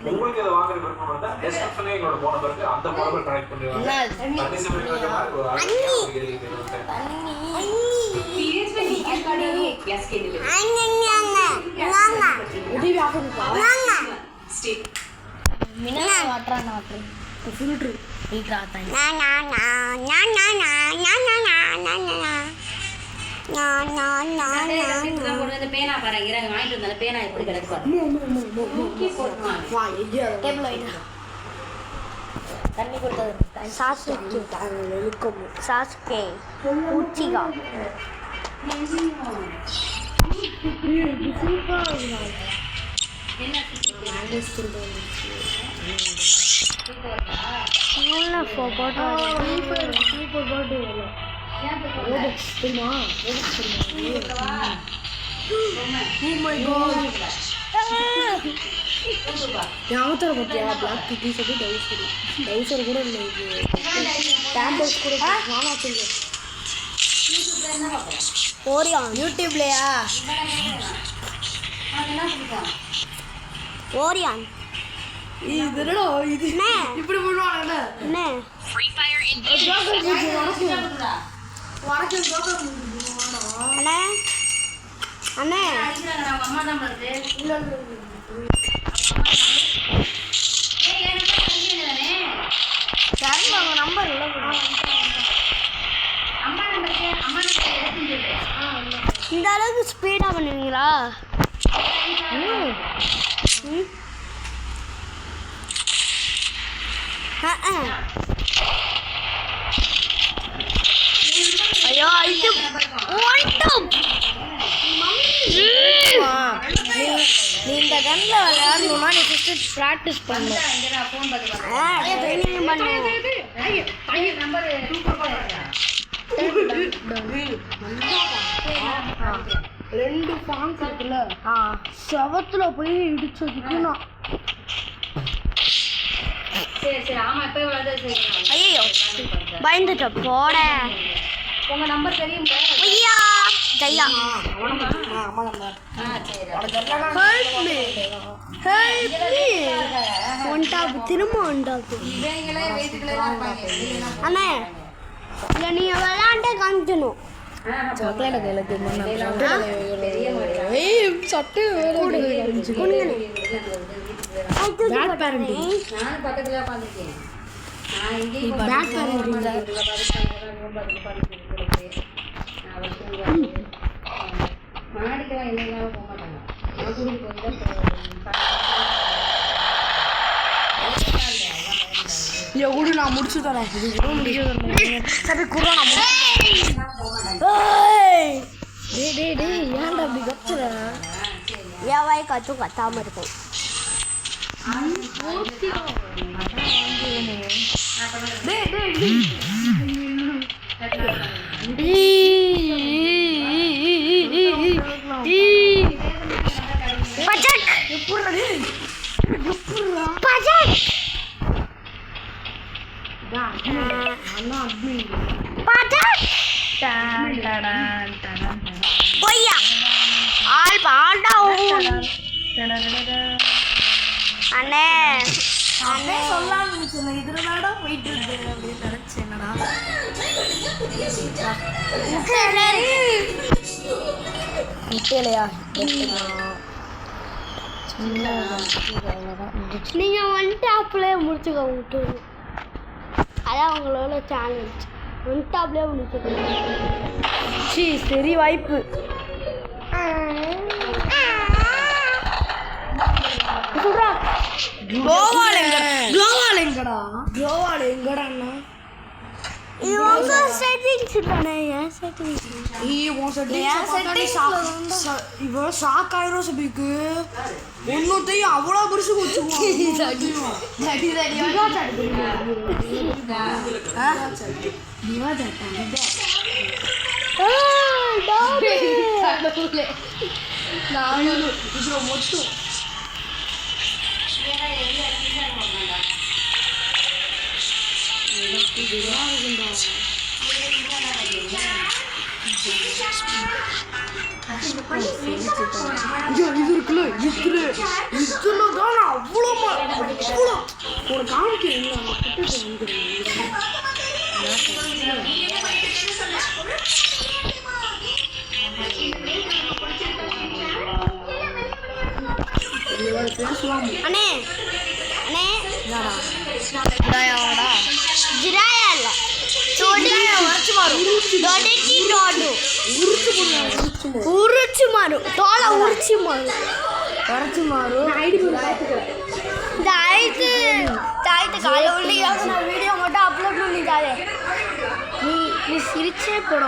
உங்களுக்கு இத வாங்குற விருப்பம் இருந்தா டிஸ்கிரிப்ஷன்ல எங்களோட போன் நம்பர் இருக்கு அந்த போன் நம்பர் கனெக்ட் பண்ணிடுவாங்க பார்ட்டிசிபேட் பண்ற மாதிரி ஒரு ஆள் PHP நீங்க கார்டு எஸ் கே டிலே நானா உடி வாங்குறா நானா ஸ்டே மினா வாட்டர் ஃபில்டர் ஆता है ना ना ना ना ना ना ना ना ना ना ना ना ना போடுறது பேனா பாருங்க இறங்க வாங்கிட்டு வந்தால பேனா எப்படி கிடக்கு பாருங்க தூக்கி போடுறான் வா இது டேபிள் வைடா தண்ணி கொடுத்தது சாசுக்கு வெல்கம் சாசுகே ஊச்சிகா என்ன சொல்றது Sula forgot super birthday Oh my god ಯಾವ ತರ ಬರ್ತೀಯ ಬ್ಲಾಕ್ ಟಿ ಶರ್ಟ್ ಡೌಸರ್ ಕೂಡ ಇಲ್ಲ ಇದು ಟ್ಯಾಂಬಲ್ಸ್ ಕೂಡ ನಾನು ಹಾಕಿದ್ದೆ ஓரியான் யூடியூப்லயா ஓரியான் இதுடா இது இப்படி பண்ணுவானே என்ன ஃப்ரீ ஃபயர் இன் வாரக்கு ஜோக்கர் அண்ணே அண்ணே அம்மா தான் வருது இல்ல ஏய் ஏன் நம்பர் இல்ல அம்மா நம்பர் எடுத்து இந்த அளவுக்கு ஸ்பீடா பண்ணுவீங்களா ஐயோ இது நீ இந்த கன்ல விளையாடணும்னா நீ ஃபர்ஸ்ட் பிராக்டிஸ் பண்ணணும் ட்ரைனிங் பண்ணணும் ரெண்டு ஃபாங்ஸ் இருக்குல்ல செவத்துல போய் இடிச்சதுக்கு நான் ஐயோ பயந்துட்ட போட உங்க நம்பர் தெரியுமா ஐயா ஜெயா திரும்ப அண்ணே இல்லை நீங்க விளையாண்டே காமிக்கணும் சாக்லேட் சட்டு பேட் பேரண்டிங் நான் பக்கத்துல உட்கார்ந்திருக்கேன் நான் இங்கே பேட் பேரண்டிங் மாடிக்கலாம் இல்லைனாலும் போக மாட்டாங்க நான் கூட்டிட்டு போய் கூட நான் முடிச்சு தரேன் சரி குரா நான் ஏன்டா அப்படி கத்துற என் வாய் கத்தும் கத்தாம இருக்கும் அண்ணே அண்ணே சொல்லாம சொன்னேன் இதுலடா போயிட்டு இருக்கு அப்படின்னு நினைச்சேன்டா முட்டையிலையா நீங்க ஒன் டாப்லயே முடிச்சுக்க விட்டு அதான் உங்களோட சேலஞ்ச் ஒன் டாப்லயே முடிச்சுக்க சரி வாய்ப்பு குளோவால் எங்கடா இது உங்க செட்டிங்ஸ் தானே ஏன் செட்டிங்ஸ் இவ ஷாக் ஆயிரும் சபிக்கு ஒன்னொத்தையும் அவ்வளோ பெருசு மொத்தம் இது இருக்குல்ல இதுலதான் அவ்வளோ அண்ணே அண்ணே ஜிராயாடா ஜிராயா இல்ல ஜிராயா உரிச்சு மாறு டொடெட்டி டோடு உரிச்சு மாறு தோல உரிச்சு மாறு ஐடி பாத்துக்கோ இந்த ஐடி காலையில வீடியோ மட்டும் அப்லோட் பண்ணிட்டாலே நீ சிரிச்சே போட